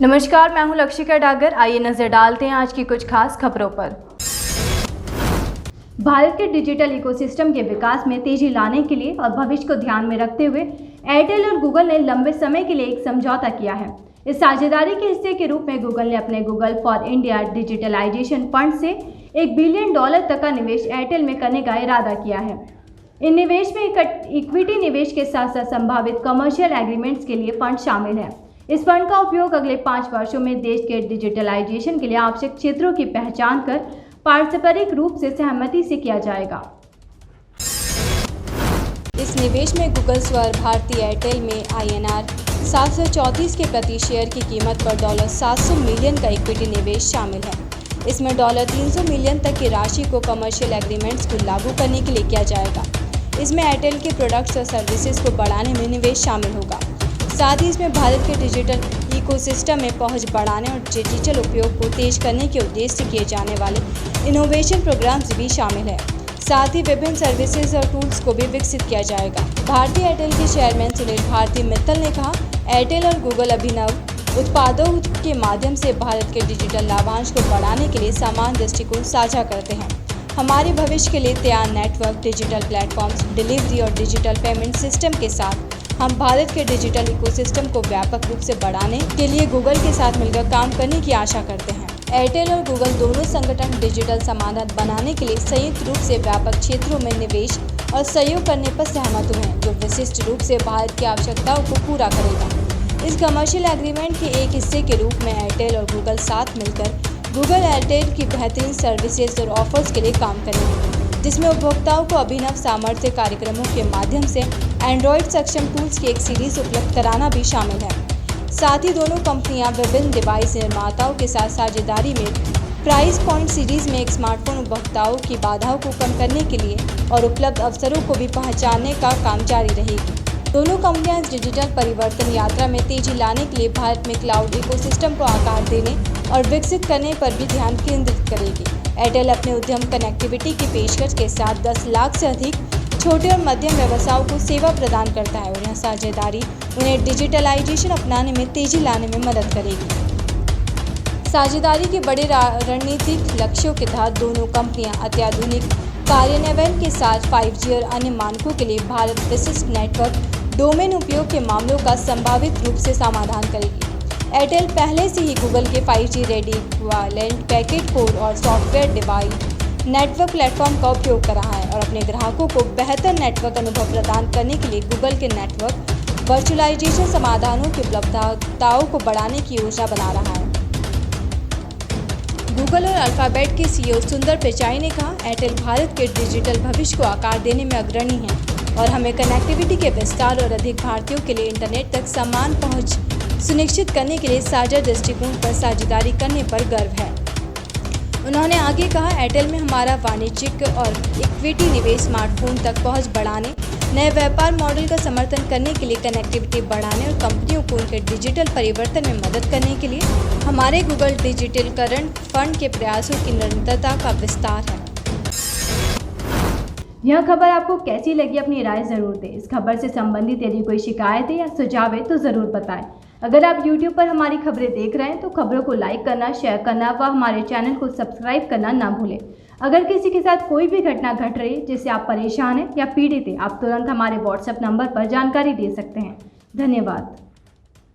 नमस्कार, मैं हूं लक्षिका डागर। आइए नजर डालते हैं आज की कुछ खास खबरों पर। भारत के डिजिटल इकोसिस्टम के विकास में तेजी लाने के लिए और भविष्य को ध्यान में रखते हुए एयरटेल और गूगल ने लंबे समय के लिए एक समझौता किया है। इस साझेदारी के हिस्से के रूप में गूगल ने अपने Google for India digitalization fund से $1 बिलियन तक का निवेश एयरटेल में करने का इरादा किया है। इन निवेश में इक्विटी निवेश के साथ साथ संभावित कमर्शियल एग्रीमेंट्स के लिए फंड शामिल है। इस फंड का उपयोग अगले 5 वर्षों में देश के डिजिटलाइजेशन के लिए आवश्यक क्षेत्रों की पहचान कर पारस्परिक रूप से सहमति से किया जाएगा। इस निवेश में गूगल स्वर भारती एयरटेल में INR 734 के प्रति शेयर की कीमत पर $700 मिलियन का इक्विटी निवेश शामिल है। इसमें $300 मिलियन तक की राशि को कमर्शियल एग्रीमेंट्स को लागू करने के लिए किया जाएगा। इसमें एयरटेल के प्रोडक्ट्स और सर्विसेज को बढ़ाने में निवेश शामिल होगा। साथ ही इसमें भारत के डिजिटल इकोसिस्टम में पहुंच बढ़ाने और डिजिटल उपयोग को तेज करने के उद्देश्य से किए जाने वाले इनोवेशन प्रोग्राम्स भी शामिल है। साथ ही विभिन्न सर्विसेज और टूल्स को भी विकसित किया जाएगा। भारतीय एयरटेल के चेयरमैन सुनील भारती मित्तल ने कहा, एयरटेल और गूगल अभिनव उत्पादों के माध्यम से भारत के डिजिटल लाभांश को बढ़ाने के लिए समान दृष्टिकोण साझा करते हैं। हमारे भविष्य के लिए तैयार नेटवर्क, डिजिटल प्लेटफॉर्म्स, डिलीवरी और डिजिटल पेमेंट सिस्टम के साथ हम भारत के डिजिटल इकोसिस्टम को व्यापक रूप से बढ़ाने के लिए गूगल के साथ मिलकर काम करने की आशा करते हैं। एयरटेल और गूगल दोनों संगठन डिजिटल समाधान बनाने के लिए संयुक्त रूप से व्यापक क्षेत्रों में निवेश और सहयोग करने पर सहमत हुए हैं, जो विशिष्ट रूप से भारत की आवश्यकताओं को पूरा करेगा। इस कमर्शियल एग्रीमेंट के एक हिस्से के रूप में एयरटेल और गूगल साथ मिलकर गूगल एयरटेल की बेहतरीन सर्विसेज और ऑफर्स के लिए काम करेंगे, जिसमें उपभोक्ताओं को अभिनव सामर्थ्य कार्यक्रमों के माध्यम से एंड्रॉयड सक्षम टूल्स की एक सीरीज उपलब्ध कराना भी शामिल है। साथ ही दोनों कंपनियां विभिन्न डिवाइस निर्माताओं के साथ साझेदारी में प्राइस पॉइंट सीरीज में एक स्मार्टफोन उपभोक्ताओं की बाधाओं को कम करने के लिए और उपलब्ध अवसरों को भी पहचानने का काम जारी रहेगी। दोनों कंपनियां इस डिजिटल परिवर्तन यात्रा में तेजी लाने के लिए भारत में क्लाउड इकोसिस्टम को आकार देने और विकसित करने पर भी ध्यान केंद्रित करेगी। एयरटेल अपने उद्यम कनेक्टिविटी की पेशकश के साथ 10 लाख से अधिक छोटे और मध्यम व्यवसायों को सेवा प्रदान करता है और यह साझेदारी उन्हें डिजिटलाइजेशन अपनाने में तेजी लाने में मदद करेगी। साझेदारी के बड़े रणनीतिक लक्ष्यों के तहत दोनों कंपनियां अत्याधुनिक कार्यान्वयन के साथ 5G और अन्य मानकों के लिए भारत विशिष्ट नेटवर्क डोमेन उपयोग के मामलों का संभावित रूप से समाधान करेगी। एयरटेल पहले से ही गूगल के 5G ready equivalent packet code और सॉफ्टवेयर डिवाइस नेटवर्क प्लेटफॉर्म का उपयोग कर रहा है और अपने ग्राहकों को बेहतर नेटवर्क अनुभव प्रदान करने के लिए गूगल के नेटवर्क वर्चुअलाइजेशन समाधानों की उपलब्धताओं को बढ़ाने की योजना बना रहा है। गूगल और अल्फाबेट के CEO सुंदर पिचाई ने कहा, एयरटेल भारत के डिजिटल भविष्य को आकार देने में अग्रणी है और हमें कनेक्टिविटी के विस्तार और अधिक भारतीयों के लिए इंटरनेट तक समान पहुंच सुनिश्चित करने के लिए साझा दृष्टिकोण पर साझेदारी करने पर गर्व है। उन्होंने आगे कहा, एयरटेल में हमारा वाणिज्यिक और इक्विटी निवेश स्मार्टफोन तक पहुंच बढ़ाने, नए व्यापार मॉडल का समर्थन करने के लिए, कनेक्टिविटी बढ़ाने और कंपनियों को उनके डिजिटल परिवर्तन में मदद करने के लिए हमारे गूगल डिजिटलीकरण फंड के प्रयासों की निरंतरता का विस्तार है। यह खबर आपको कैसी लगी? अपनी राय जरूर दें। इस खबर से संबंधित यदि कोई शिकायत है या सुझाव है तो ज़रूर बताएं। अगर आप YouTube पर हमारी खबरें देख रहे हैं तो खबरों को लाइक करना, शेयर करना व हमारे चैनल को सब्सक्राइब करना ना भूलें। अगर किसी के साथ कोई भी घटना घट रही है जिससे आप परेशान हैं या पीड़ित हैं, आप तुरंत हमारे WhatsApp नंबर पर जानकारी दे सकते हैं। धन्यवाद।